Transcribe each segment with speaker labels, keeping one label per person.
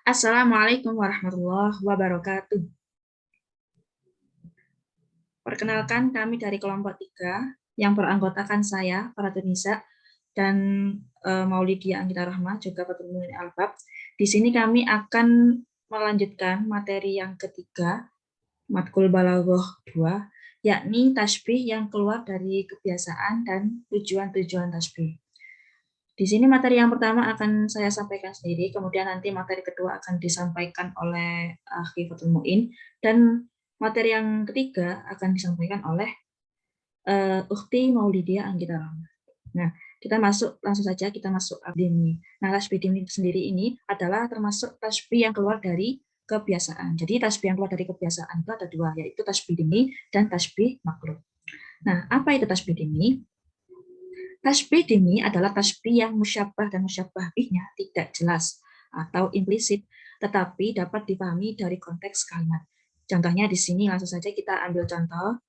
Speaker 1: Assalamualaikum warahmatullahi wabarakatuh. Perkenalkan, kami dari kelompok 3 yang beranggotakan saya, Faradun Nisa, dan Maulidia Anggita Rahma, juga Fatul Mumin Albab. Di sini kami akan melanjutkan materi yang ketiga, Matkul Balaghah 2, yakni tasbih yang keluar dari kebiasaan dan tujuan-tujuan tasbih. Di sini materi yang pertama akan saya sampaikan sendiri, kemudian nanti materi kedua akan disampaikan oleh Akhi Fatul Muin, dan materi yang ketiga akan disampaikan oleh Ukhti Maulidia Anggita Rahma. Nah, kita langsung saja kita masuk dini. Nah, tasbih dini sendiri ini adalah termasuk tasbih yang keluar dari kebiasaan. Jadi tasbih yang keluar dari kebiasaan itu ada dua, yaitu tasbih dini dan tasbih maklum. Nah, apa itu tasbih dini? Tasbih dini adalah tasbih yang musyabbah dan musyabbah bihnya tidak jelas atau implisit, tetapi dapat dipahami dari konteks kalimat. Contohnya di sini langsung saja kita ambil contoh.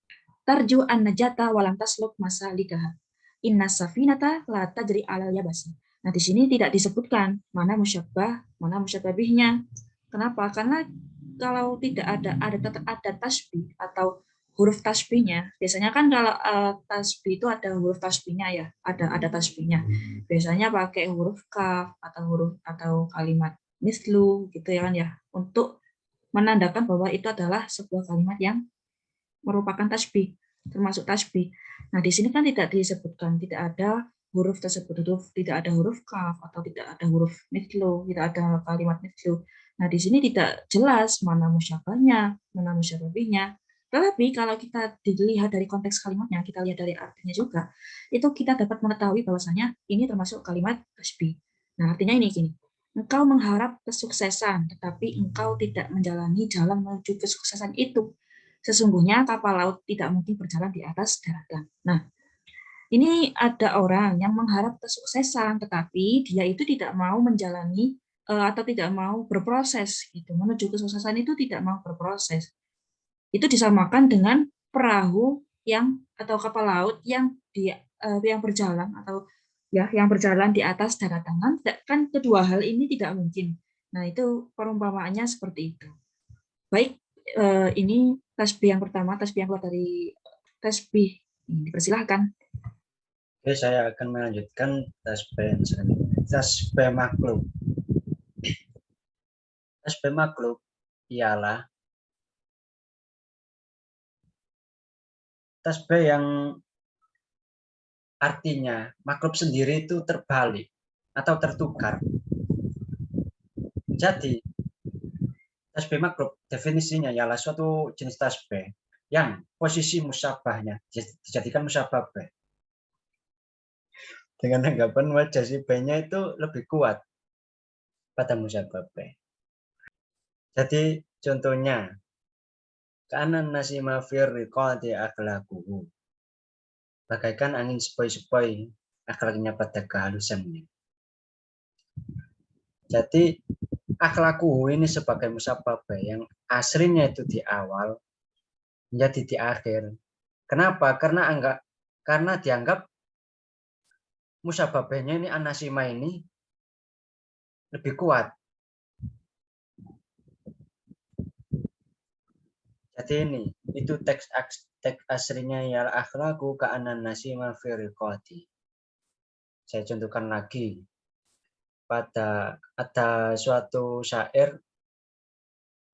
Speaker 1: Tarju an-najata walam tasluk masaligaha. Inna safinata la tajri alal yabasi. Nah, di sini tidak disebutkan mana musyabbah, mana musyabbah bihnya. Kenapa? Karena kalau tidak ada tasbih atau huruf tasbihnya, biasanya kan kalau tasbih itu ada huruf tasbihnya ya, ada tasbihnya. Biasanya pakai huruf kaf atau kalimat mislu gitu ya kan ya, untuk menandakan bahwa itu adalah sebuah kalimat yang merupakan tasbih, termasuk tasbih. Nah, di sini kan tidak disebutkan, tidak ada huruf tersebut, tidak ada huruf kaf atau tidak ada huruf mislu, tidak ada kalimat mislu. Nah, di sini tidak jelas mana musyabahnya, mana musyabahnya. Tetapi kalau kita dilihat dari konteks kalimatnya, kita lihat dari artinya juga, itu kita dapat mengetahui bahwasanya ini termasuk kalimat tasbih. Nah, artinya ini gini. Engkau mengharap kesuksesan, tetapi engkau tidak menjalani jalan menuju kesuksesan itu. Sesungguhnya kapal laut tidak mungkin berjalan di atas daratan. Nah, ini ada orang yang mengharap kesuksesan, tetapi dia itu tidak mau menjalani atau tidak mau berproses gitu. Menuju kesuksesan itu tidak mau berproses. Itu disamakan dengan perahu atau kapal laut yang berjalan atau ya yang berjalan di atas daratan. Kan kedua hal ini tidak mungkin. Nah, itu perumpamaannya seperti itu. Baik, ini tasbih yang pertama, tasbih yang keluar dari tasbih. Dipersilahkan.
Speaker 2: Oke, saya akan melanjutkan tasbih yang selanjutnya. Tasbih makhluk. Tasbih makhluk ialah tasbih yang artinya makhluk sendiri itu terbalik atau tertukar. Jadi, tasbih makhluk definisinya ialah suatu jenis tasbih yang posisi musyabahnya dijadikan musyabah bih. Dengan anggapan wajah si B-nya itu lebih kuat pada musyabah bih. Jadi, contohnya, kanan nasi mafir riqati akhlaquhu. Bagaikan angin sepoi-sepoi akhlaknya pada kehalusannya. Jadi akhlaku ini sebagai musyabah yang aslinya itu di awal menjadi di akhir. Kenapa? Karena dianggap musyabahnya ini anasima ini lebih kuat. Jadi ini itu teks aslinya ya akhlaku ka'anan nasima fi riqati. Saya contohkan lagi. Pada ada suatu syair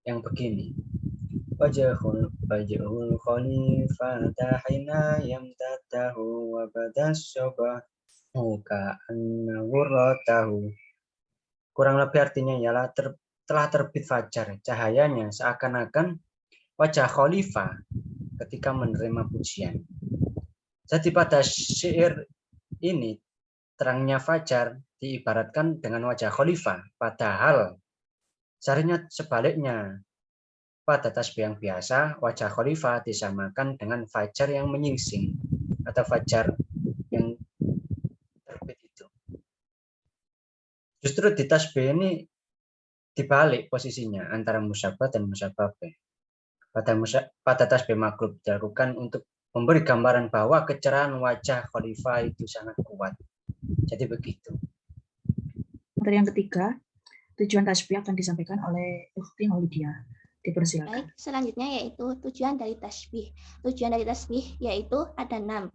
Speaker 2: yang begini. Wajahul khalifata hina yamtatahu wa badas syabahu ka'anna wurratahu. Kurang lebih artinya ialah telah terbit fajar, cahayanya seakan-akan wajah khalifah ketika menerima pujian. Jadi pada syair ini terangnya fajar diibaratkan dengan wajah khalifah, padahal seharusnya sebaliknya. Pada tasbih yang biasa, wajah khalifah disamakan dengan fajar yang menyingsing atau fajar yang terbit itu. Justru di tasbih ini dibalik posisinya antara musyabah dan musyabah bih. Pada tasbih makhluk dilakukan untuk memberi gambaran bahwa kecerahan wajah khalifah itu sangat kuat. Jadi begitu.
Speaker 1: Materi yang ketiga, tujuan tasbih akan disampaikan oleh Ukhti Maulidia. Dipersilakan.
Speaker 3: Baik, selanjutnya yaitu tujuan dari tasbih. Tujuan dari tasbih yaitu ada 6.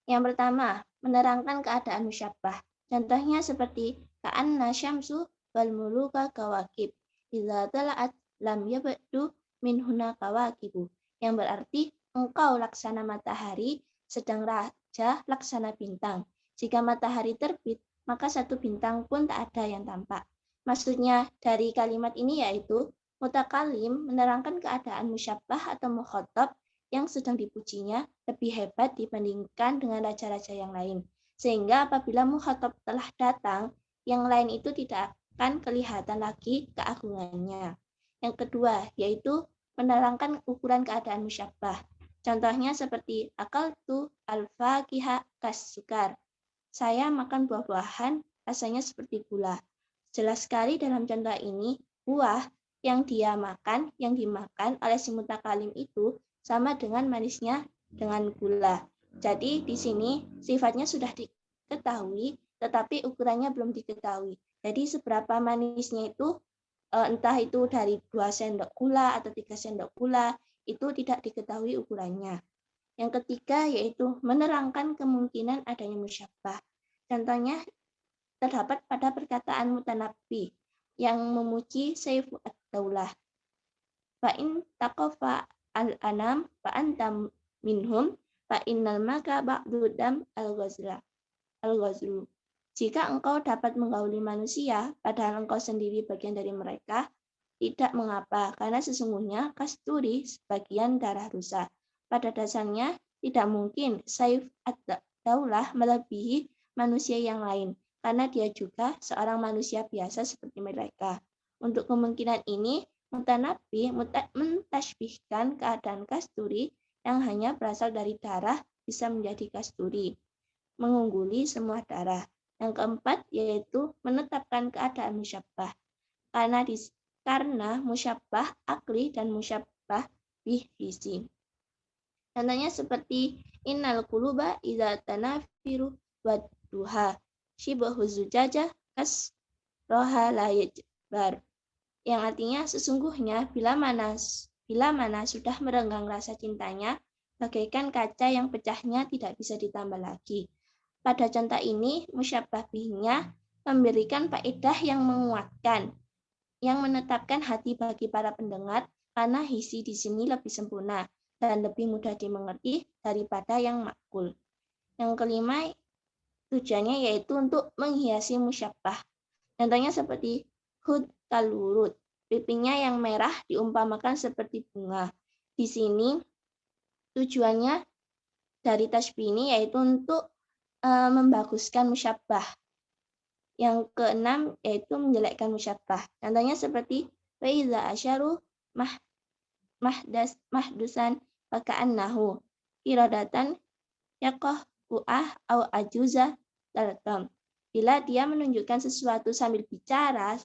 Speaker 3: Yang pertama, menerangkan keadaan musyabbah. Contohnya seperti ka'anna syamsu wal muluka kawakib. Idza tala'at lam yabdu minhuna kawakibu. Yang berarti engkau laksana matahari, sedang raja laksana bintang. Jika matahari terbit, maka satu bintang pun tak ada yang tampak. Maksudnya dari kalimat ini yaitu mutakalim menerangkan keadaan musyabbah atau mukhatab yang sedang dipujinya lebih hebat dibandingkan dengan raja-raja yang lain. Sehingga apabila mukhatab telah datang, yang lain itu tidak akan kelihatan lagi keagungannya. Yang kedua, yaitu menerangkan ukuran keadaan musyabbah. Contohnya seperti akaltu al-faqiha kas-sukar. Saya makan buah-buahan rasanya seperti gula. Jelas sekali dalam contoh ini, buah yang dimakan oleh si mutakalim itu sama dengan manisnya dengan gula. Jadi di sini sifatnya sudah diketahui, tetapi ukurannya belum diketahui. Jadi seberapa manisnya itu, entah itu dari 2 sendok gula atau 3 sendok gula, itu tidak diketahui ukurannya. Yang ketiga yaitu menerangkan kemungkinan adanya musyabbah. Contohnya terdapat pada perkataan mutanabbi yang memuji Sayfu ad-Daulah. Fa'in taqafa al-anam fa'antam minhum fa'innal maka ba'dudam al-ghazlu. Jika engkau dapat menggauli manusia, padahal engkau sendiri bagian dari mereka, tidak mengapa, karena sesungguhnya kasturi sebagian darah rusa. Pada dasarnya, tidak mungkin Saif ad-Daulah melebihi manusia yang lain, karena dia juga seorang manusia biasa seperti mereka. Untuk kemungkinan ini, Mutanabbi mentashbihkan keadaan kasturi yang hanya berasal dari darah bisa menjadi kasturi, mengungguli semua darah. Yang keempat yaitu menetapkan keadaan musyabbah. Karena musyabbah akli dan musyabbah bihisi. Contohnya seperti innal quluba idza tanafiru wadduha shibahu zujajah kas roha la yajbar. Yang artinya sesungguhnya bila mana sudah merenggang rasa cintanya, bagaikan kaca yang pecahnya tidak bisa ditambah lagi. Pada contoh ini, musyabbah bihnya memberikan faedah yang menguatkan, yang menetapkan hati bagi para pendengar, karena hisi di sini lebih sempurna dan lebih mudah dimengerti daripada yang makul. Yang kelima, tujuannya yaitu untuk menghiasi musyabbah. Contohnya seperti hud kalurut, pipinya yang merah diumpamakan seperti bunga. Di sini tujuannya dari tasbih ini yaitu untuk membaguskan musyabbah. Yang keenam yaitu menjelekkan musyabbah. Contohnya seperti wa iza asyaru mahdusan faka'annahu iradatan yaqah bu'ah au ajuza talatam. Bila dia menunjukkan sesuatu sambil bicara,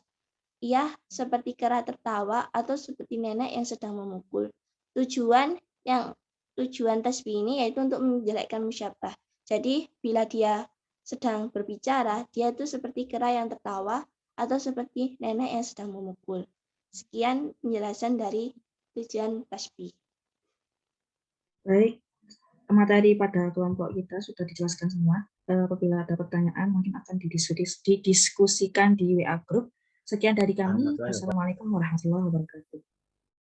Speaker 3: ia seperti kera tertawa atau seperti nenek yang sedang memukul. Tujuan tasbih ini yaitu untuk menjelekkan musyabbah. Jadi bila dia sedang berbicara, dia itu seperti kera yang tertawa atau seperti nenek yang sedang memukul. Sekian penjelasan dari tujuan tasbih.
Speaker 1: Baik, materi pada kelompok kita sudah dijelaskan semua. Apabila ada pertanyaan mungkin akan didiskusikan di WA Group. Sekian dari kami. Wassalamualaikum warahmatullahi wabarakatuh.